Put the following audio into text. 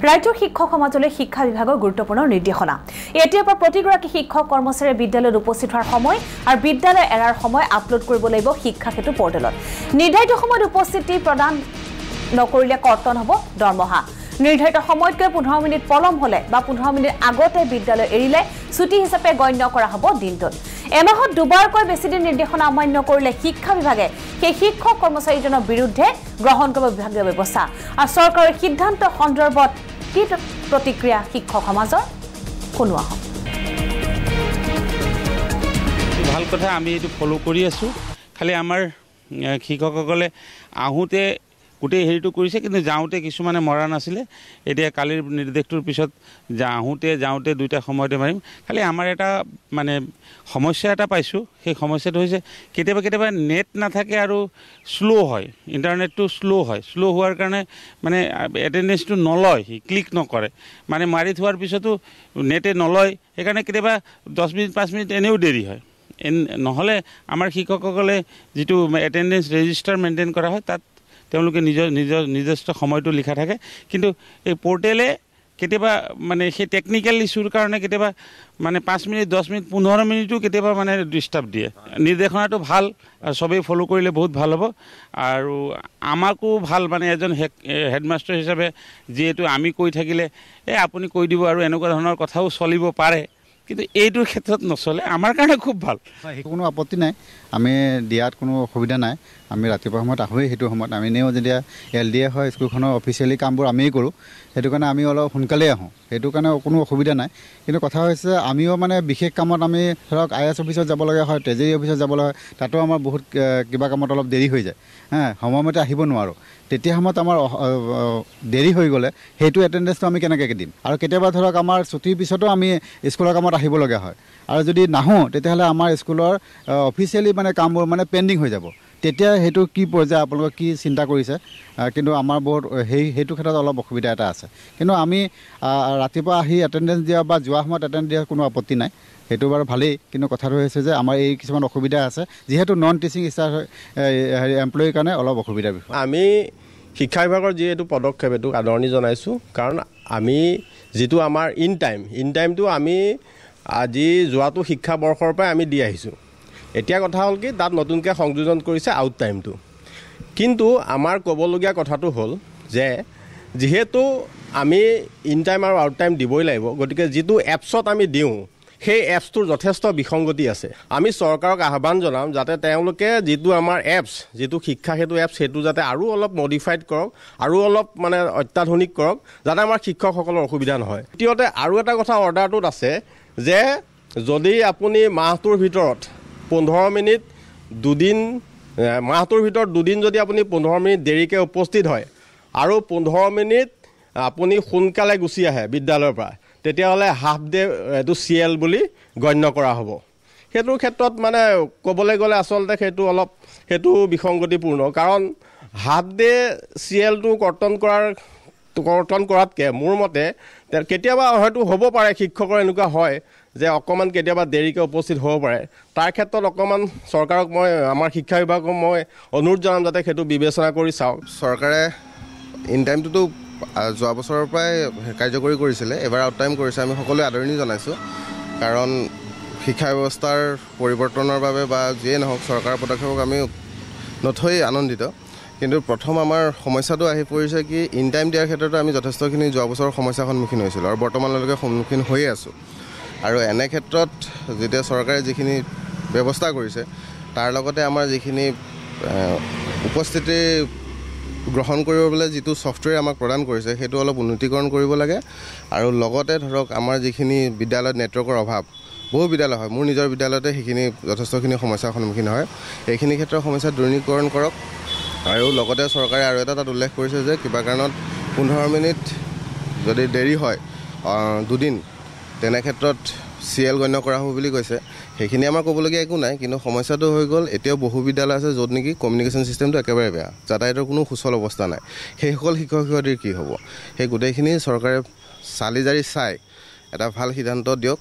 ৰাজ্যৰ শিক্ষক সমাজলৈ শিক্ষা বিভাগৰ গুৰুত্বপূৰ্ণ নিৰ্দেশনা এতিয়াৰ পৰা প্ৰতিগৰাকী শিক্ষক কৰ্মচাৰীৰ বিদ্যালয়ত উপস্থিত হোৱাৰ সময় আৰু বিদ্যালয় এৰাৰ সময় আপলোড কৰিব লাগিব শিক্ষা সেতু পৰ্টেলত নিৰ্ধাৰিত সময়ত উপস্থিতি প্ৰদান নকৰিলে কৰ্তন হ'ব দৰমহা নিৰ্ধাৰিত সময়তকৈ 15 মিনিট পলম হলে বা 15 মিনিট আগতে বিদ্যালয় এৰিলে ছুটি হিচাপে গণ্য কৰা হ'ব দিনটোত এমাহত দুবাৰকৈ বেছি দিন নিৰ্দেশনা অমান্য কৰিলে শিক্ষা বিভাগে সেই শিক্ষক কৰ্মচাৰীজনৰ বিৰুদ্ধে গ্ৰহণ কৰিব বিভাগীয় ব্যৱস্থা আৰু চৰকাৰৰ সিদ্ধান্ত সন্দৰ্ভত কি প্ৰতিক্ৰিয়া শিক্ষক সমাজৰ শুনোৱা হ'ব ভাল কথা আমি এটো ফলো কৰি আছো খালি আমাৰ শিক্ষকসকলে আহুতে গোটেই হেৰিটো কৰিছে কিন্তু যাওঁতে কিছুমানে মৰা নাছিলে এতিয়া কালিৰ নিৰ্দেশটোৰ পিছত যাওঁতে দুইটা সময়তে মাৰিম খালি আমাৰ এটা মানে সমস্যা এটা পাইছো সেই সমস্যাটো হৈছে কেতিয়াবা নেট নাথাকে আৰু স্লো হয় ইন্টাৰনেটটো স্লো হোৱাৰ কাৰণে মানে এটেন্ডেন্সটো নলয় ক্লিক নকৰে মানে মাৰি থোৱাৰ পিছতো নেটে নলয় সেইকাৰণে কেতিয়াবা 10 মিনিট 5 মিনিট এনেও দেৰি হয় নহলে আমাৰ শিক্ষকসকলে যেটো এটেন্ডেন্স ৰেজিষ্টাৰ মেইনটেইন কৰা হয় তাত তেওঁলোকে নিজস্ব সময়টো লিখা থাকে কিন্তু এই পোৰ্টেলে কেতিয়াবা মানে সেই টেকনিক্যাল ইস্যুৰ কাৰণে কেতিয়াবা মানে 5 মিনিট 10 মিনিট 15 মিনিটও কেতিয়াবা মানে ডিস্টার্ব দিয়ে নিৰ্দেশনাটো ভাল আৰু সবেই ফলো কৰিলে বহুত ভাল হ'ব আৰু আমাকো ভাল মানে এজন হেডমাস্টাৰ হিচাপে যেটো আমি কৈ থাকিলে আপুনি কৈ দিব আৰু এনেকুৱা ধৰণৰ কথাও চলিব পাৰে কিন্তু এইটোৰ ক্ষেত্ৰত নচলে আমাৰ কাৰণে খুব ভাল কোনো আপত্তি নাই আমি দিয়াত কোনো অসুবিধা নাই আমি ৰাতিপুৱা সময়ত আহোই হেতু সময়ত আমি নেও যেতিয়া এলডিএ হয় স্কুলখনৰ অফিচিয়ালি কামবোৰ আমিই কৰোঁ হেতু কাৰণে আমি অলপ সোনকালে আহোঁ হেতু কাৰণে কোনো অসুবিধা নাই কিন্তু কথা হৈছে আমিও মানে বিশেষ কামত আমি ধৰক আইএছ অফিচত যাব লগা হয় ট্ৰেজাৰী অফিচত যাব লগা হয় তাতো আমাৰ বহুত কিবা কামত অলপ দেৰি হৈ যায় সময়মতে আহিব নোৱাৰো তেতিয়া সময়ত আমাৰ দেৰি হৈ গ'লে হেতু এটেন্ডেন্সটো আমি কেনেকৈ দিম আৰু কেতিয়াবা ধৰক আমাৰ ছুটিৰ পিছতো আমি স্কুলৰ কামত আহিব লগা হয় আৰু যদি নাহো তেতিয়াহ'লে আমাৰ স্কুলৰ অফিচিয়ালি মানে কামবোৰ মানে পেন্ডিং হৈ যাব তেতিয়া হেতু কি পৰ্যায় আপোনালোকে কি চিন্তা কৰিছে কিন্তু আমাৰ বহুত হেতু ক্ষেত্ৰত অলপ অসুবিধা এটা আছে কিন্তু আমি ৰাতিপুৱা আহি এটেন্ডেন্স দিয়া বা যোৱা সময়ত এটেন্ডেন্স দিয়া কোনো আপত্তি নাই হেতু বাৰু ভালেই কিন্তু কথাটো হৈছে যে আমাৰ এই কিছুমান অসুবিধা আছে যেহেতু নন টিচিং ষ্টাফ এমপ্লয়িৰ কাৰণে অলপ অসুবিধা বিষয় আমি শিক্ষা বিভাগৰ যেটো পদক্ষেপ এটো আদৰণি জনাইছো কাৰণ আমি যেটো আমাৰ ইন টাইমটো আমি আজি যোৱাটো শিক্ষা বৰ্ষৰ পৰা আমি দি আহিছো এতিয়া কথা হ'ল কি তাত নতুনকৈ সংযোজন কৰিছে আউট টাইমটো কিন্তু আমাৰ ক'বলগীয়া কথাটো হ'ল যে যেহেতু আমি ইন টাইম আৰু আউট টাইম দিবই লাগিব গতিকে যেটো এপছত আমি দিওঁ সেই এপছটোৰ যথেষ্ট বিসংগতি আছে আমি চৰকাৰক আহ্বান জনাম যাতে তেওঁলোকে যেটো আমাৰ এপছ যেটো শিক্ষা হেতু এপছ হেতু যাতে আৰু অলপ মডিফাইড কৰক আৰু অলপ মানে অত্যাধুনিক কৰক যাতে আমাৰ শিক্ষকসকলৰ অসুবিধা নহয় দ্বিতীয়তে আৰু এটা কথা অৰ্ডাৰটোত আছে যে যদি আপুনি মাহটোৰ ভিতৰত 15 মিনিট দুদিন মাহটোৰ ভিতৰত দুদিন যদি আপুনি 15 মিনিট দেৰিকৈ উপস্থিত হয় আৰু 15 মিনিট আপুনি সোনকালে গুচি আহে বিদ্যালয়ৰ পৰা তেতিয়াহ'লে হাফ ডে এটো সিএল বুলি গণ্য কৰা হ'ব হেতুৰ ক্ষেত্ৰত মানে ক'বলৈ গ'লে আচলতে হেতু বিসংগতিপূৰ্ণ কাৰণ হাফ ডে সিএলটো কৰ্তন কৰাতকৈ মোৰ মতে কেতিয়াবা হয়তো হ'ব পাৰে শিক্ষকৰ এনেকুৱা হয় যে অকমান কেতিয়াবা দেৰিকৈ উপস্থিত হ'ব পাৰে তাৰ ক্ষেত্ৰত অকমান চৰকাৰক মই আমাৰ শিক্ষা বিভাগক মই অনুৰোধ জনাম যাতে হেতু বিবেচনা কৰি চাওক চৰকাৰে ইন টাইমটো যোৱা বছৰৰ পৰাই কাৰ্যকৰী কৰিছিলে এবাৰ আউট টাইম কৰিছে আমি সকলোৱে আদৰণি জনাইছোঁ কাৰণ শিক্ষা ব্যৱস্থাৰ পৰিৱৰ্তনৰ বাবে বা যিয়ে নহওক চৰকাৰৰ পদক্ষেপক আমি নথৈ আনন্দিত কিন্তু প্ৰথম আমাৰ সমস্যাটো আহি পৰিছে কি ইন টাইম দিয়াৰ ক্ষেত্ৰতো আমি যথেষ্টখিনি যোৱা বছৰৰ সমস্যাৰ সন্মুখীন হৈছিলোঁ আৰু বৰ্তমানলৈকে সন্মুখীন হৈয়ে আছোঁ আৰু এনে ক্ষেত্ৰত যেতিয়া চৰকাৰে যিখিনি ব্যৱস্থা কৰিছে তাৰ লগতে আমাৰ যিখিনি উপস্থিতি গ্ৰহণ কৰিবলৈ যেটো সফটৱেৰ আমাক প্ৰদান কৰিছে হেতু অলপ উন্নতিকৰণ কৰিব লাগে আৰু লগতে ধৰক আমাৰ যিখিনি বিদ্যালয়ত নেটৱৰ্কৰ অভাৱ বহু বিদ্যালয় হয় মোৰ নিজৰ বিদ্যালয়তে সেইখিনি যথেষ্টখিনি সমস্যাৰ সন্মুখীন হয় এইখিনি ক্ষেত্ৰৰ সমস্যা দূৰীকৰণ কৰক আৰু লগতে চৰকাৰে আৰু এটা তাত উল্লেখ কৰিছে যে কিবা কাৰণত 15 মিনিট যদি দেৰি হয় দুদিন তেনে ক্ষেত্ৰত সিএল গণ্য কৰা হ'ব বুলি কৈছে সেইখিনি আমাৰ ক'বলগীয়া একো নাই কিন্তু সমস্যাটো হৈ গ'ল এতিয়াও বহু বিদ্যালয় আছে য'ত নেকি কমিউনিকেশ্যন চিষ্টেমটো একেবাৰে বেয়া যাতায়াতৰ কোনো সুচল অৱস্থা নাই সেইসকল শিক্ষক শিক্ষয়িত্ৰীৰ কি হ'ব সেই গোটেইখিনি চৰকাৰে চালি জাৰি চাই এটা ভাল সিদ্ধান্ত দিয়ক